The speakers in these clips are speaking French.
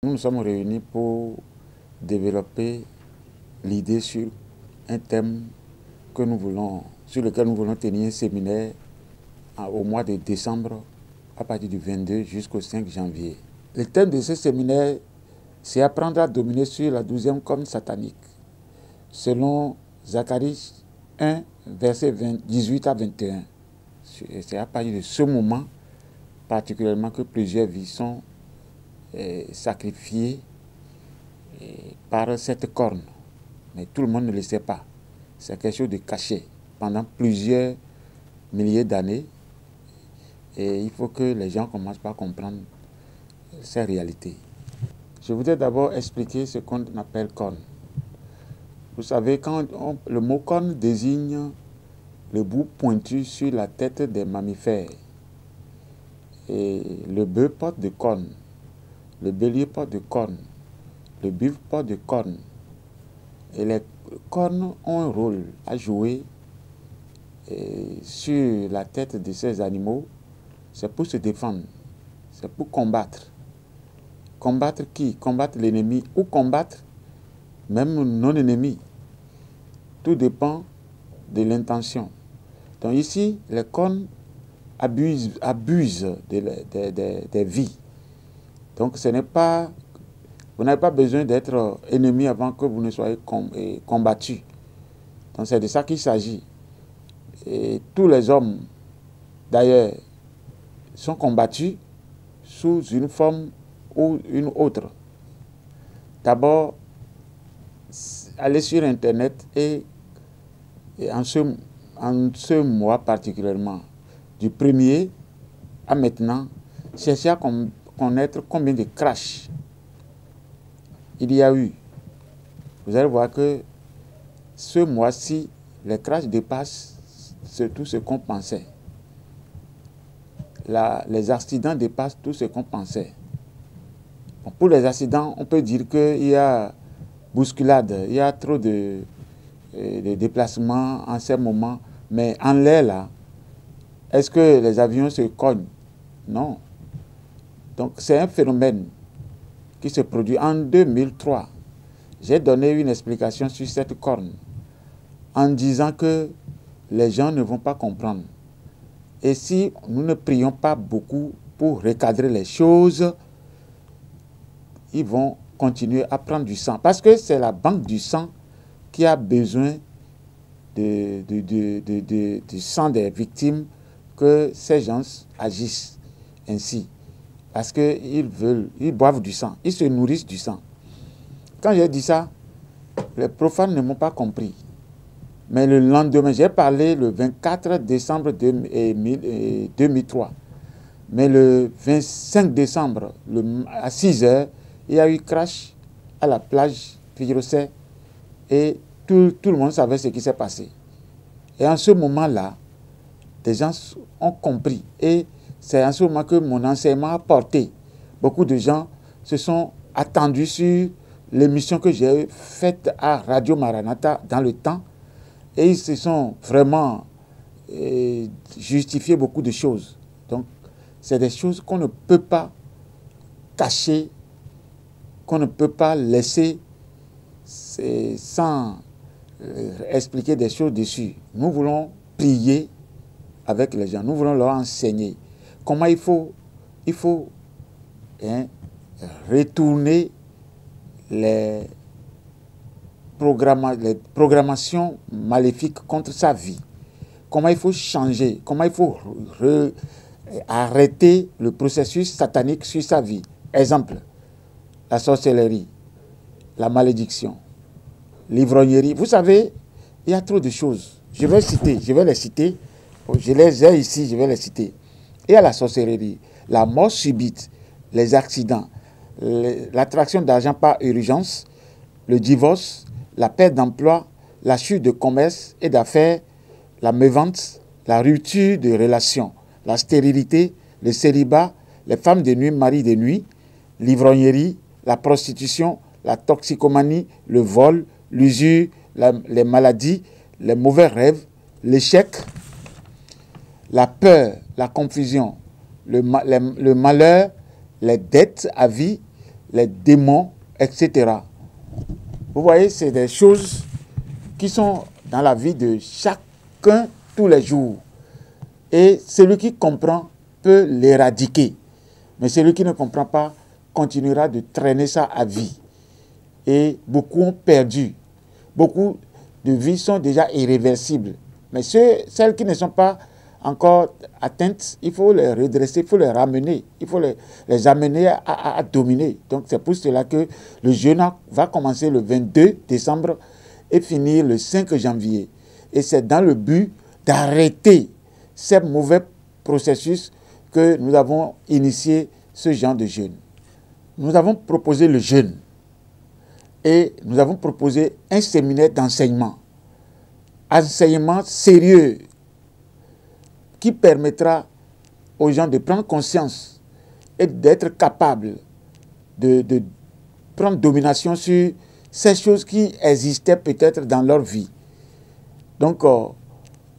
Nous nous sommes réunis pour développer l'idée sur un thème sur lequel nous voulons tenir un séminaire au mois de décembre à partir du 22 jusqu'au 5 janvier. Le thème de ce séminaire, c'est apprendre à dominer sur la 12e corne satanique, selon Zacharie 1, versets 18 à 21. C'est à partir de ce moment particulièrement que plusieurs vies sont sacrifiées par cette corne. Mais tout le monde ne le sait pas. C'est quelque chose de caché pendant plusieurs milliers d'années. Et il faut que les gens commencent par comprendre ces réalités. Je voudrais d'abord expliquer ce qu'on appelle corne. Vous savez, le mot corne désigne le bout pointu sur la tête des mammifères. Et le bœuf porte des cornes, le bélier porte des cornes, le buffle porte des cornes. Et les cornes ont un rôle à jouer sur la tête de ces animaux. C'est pour se défendre, c'est pour combattre. Combattre qui? Combattre l'ennemi ou combattre même non-ennemi. Tout dépend de l'intention. Donc ici, les cornes abusent des vies. Donc ce n'est pas... Vous n'avez pas besoin d'être ennemi avant que vous ne soyez combattu. Donc c'est de ça qu'il s'agit. Et tous les hommes, d'ailleurs, sont combattus sous une forme ou une autre. D'abord, allez sur Internet et en ce mois particulièrement, du 1er à maintenant, cherchez à connaître combien de crashs il y a eu. Vous allez voir que ce mois-ci, les crashs dépassent tout ce qu'on pensait. Les accidents dépassent tout ce qu'on pensait. Bon, pour les accidents, on peut dire qu'il y a bousculade, il y a trop de déplacements en ces moments. Mais en l'air, là, est-ce que les avions se cognent? Non. Donc c'est un phénomène qui se produit en 2003. J'ai donné une explication sur cette corne en disant que les gens ne vont pas comprendre. Et si nous ne prions pas beaucoup pour recadrer les choses, ils vont continuer à prendre du sang. Parce que c'est la banque du sang qui a besoin du sang des victimes que ces gens agissent ainsi. Parce qu'ils boivent du sang, ils se nourrissent du sang. Quand j'ai dit ça, les profanes ne m'ont pas compris. Mais le lendemain, j'ai parlé le 24 décembre 2003. Mais le 25 décembre, à 6 h, il y a eu crash à la plage Virosé et tout le monde savait ce qui s'est passé. Et en ce moment-là, des gens ont compris. Et c'est en ce moment que mon enseignement a porté. Beaucoup de gens se sont attendus sur l'émission que j'ai faite à Radio Maranatha dans le temps. Et ils se sont vraiment justifiés beaucoup de choses. Donc, c'est des choses qu'on ne peut pas cacher, qu'on ne peut pas laisser sans expliquer des choses dessus. Nous voulons prier avec les gens, nous voulons leur enseigner comment il faut retourner les programmations maléfiques contre sa vie. Comment il faut changer, comment il faut arrêter le processus satanique sur sa vie. Exemple, la sorcellerie, la malédiction, l'ivrognerie. Vous savez, il y a trop de choses. Je vais les citer. Je les ai ici, je vais les citer. Il y a la sorcellerie, la mort subite, les accidents, l'attraction d'argent par urgence, le divorce, la perte d'emploi, la chute de commerce et d'affaires, la mévente, la rupture de relations, la stérilité, le célibat, les femmes de nuit, maris de nuit, l'ivrognerie, la prostitution, la toxicomanie, le vol, l'usure, les maladies, les mauvais rêves, l'échec, la peur, la confusion, le malheur, les dettes à vie, les démons, etc. Vous voyez, c'est des choses qui sont dans la vie de chacun tous les jours. Et celui qui comprend peut l'éradiquer. Mais celui qui ne comprend pas continuera de traîner ça à vie. Et beaucoup ont perdu. Beaucoup de vies sont déjà irréversibles. Mais celles qui ne sont pas encore atteintes, il faut les redresser, il faut les ramener, il faut les amener à dominer. Donc c'est pour cela que le jeûne va commencer le 22 décembre et finir le 5 janvier. Et c'est dans le but d'arrêter ces mauvais processus que nous avons initié ce genre de jeûne. Nous avons proposé le jeûne et nous avons proposé un séminaire d'enseignement. Enseignement sérieux qui permettra aux gens de prendre conscience et d'être capables de prendre domination sur ces choses qui existaient peut-être dans leur vie. Donc,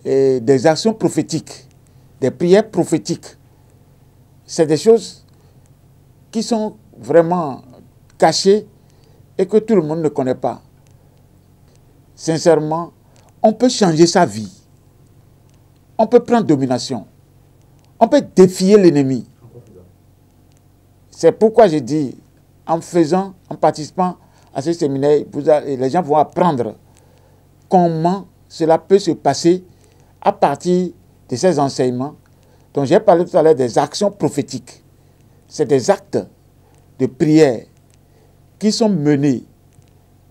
des actions prophétiques, des prières prophétiques, c'est des choses qui sont vraiment cachées et que tout le monde ne connaît pas. Sincèrement, on peut changer sa vie. On peut prendre domination. On peut défier l'ennemi. C'est pourquoi je dis, en participant à ce séminaire, les gens vont apprendre comment cela peut se passer à partir de ces enseignements. Donc j'ai parlé tout à l'heure des actions prophétiques. C'est des actes de prière qui sont menés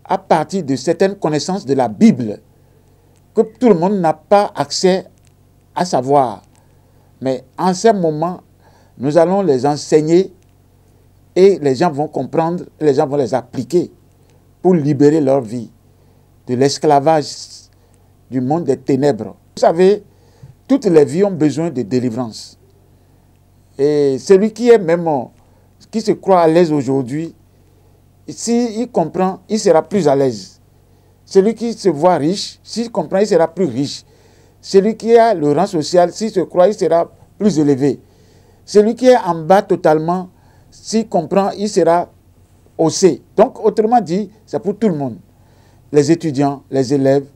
à partir de certaines connaissances de la Bible que tout le monde n'a pas accès à savoir. Mais en ce moment, nous allons les enseigner et les gens vont comprendre, les gens vont les appliquer pour libérer leur vie de l'esclavage du monde des ténèbres. Vous savez, toutes les vies ont besoin de délivrance. Et celui qui est même, qui se croit à l'aise aujourd'hui, s'il comprend, il sera plus à l'aise. Celui qui se voit riche, s'il comprend, il sera plus riche. Celui qui a le rang social, s'il se croit, il sera plus élevé. Celui qui est en bas totalement, s'il comprend, il sera haussé. Donc, autrement dit, c'est pour tout le monde. Les étudiants, les élèves,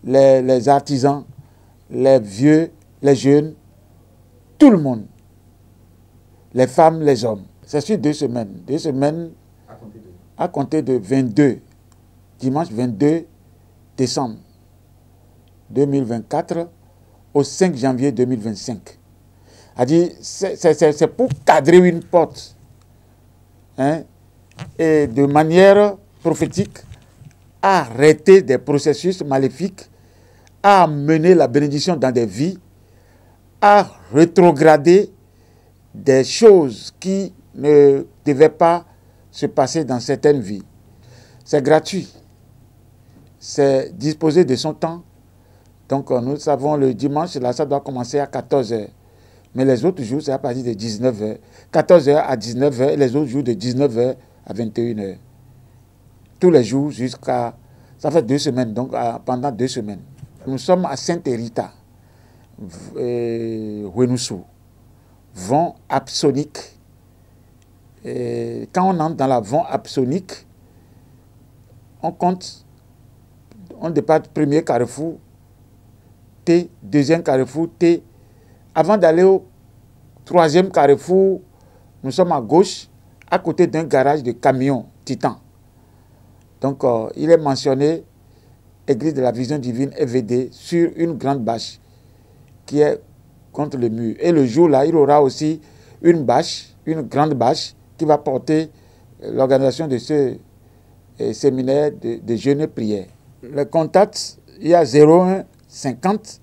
les artisans, les vieux, les jeunes, tout le monde. Les femmes, les hommes. C'est sur 2 semaines. 2 semaines à compter de 22, dimanche 22 décembre 2024 au 5 janvier 2025. C'est pour cadrer une porte, hein, et de manière prophétique, arrêter des processus maléfiques, à mener la bénédiction dans des vies, à rétrograder des choses qui ne devaient pas se passer dans certaines vies. C'est gratuit. C'est disposer de son temps. Donc nous savons le dimanche, là, ça doit commencer à 14h. Mais les autres jours, c'est à partir de 19h. 14h à 19h et les autres jours de 19h à 21h. Tous les jours jusqu'à... Ça fait 2 semaines, donc pendant 2 semaines. Nous sommes à Sainte-Rita, Wenoussou, vent absonique. Et quand on entre dans la vent absonique, on compte, on départ du premier carrefour, T, deuxième carrefour, T. Avant d'aller au 3e carrefour, nous sommes à gauche, à côté d'un garage de camions Titan. Donc, il est mentionné Église de la Vision Divine EVD sur une grande bâche qui est contre le mur. Et le jour-là, il y aura aussi une bâche, une grande bâche qui va porter l'organisation de ce séminaire de jeûne et prière. Le contact, il y a 01 50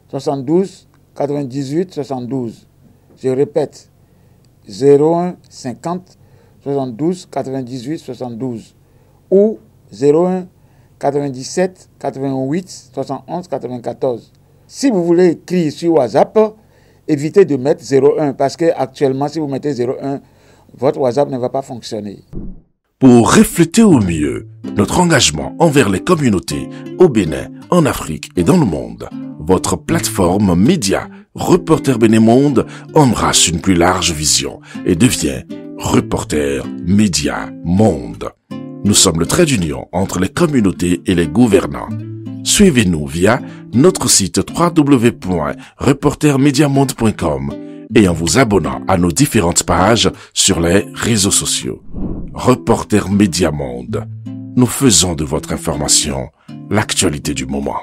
72 98 72. Je répète, 01 50 72 98 72 ou 01 97 88 71 94. Si vous voulez écrire sur WhatsApp, évitez de mettre 01 parce que actuellement, si vous mettez 01, votre WhatsApp ne va pas fonctionner. Pour refléter au mieux notre engagement envers les communautés au Bénin, en Afrique et dans le monde, votre plateforme média Reporter Bénin Monde embrasse une plus large vision et devient Reporter Média Monde. Nous sommes le trait d'union entre les communautés et les gouvernants. Suivez-nous via notre site www.reportermediamonde.com et en vous abonnant à nos différentes pages sur les réseaux sociaux. Reporter Média Monde. Nous faisons de votre information l'actualité du moment.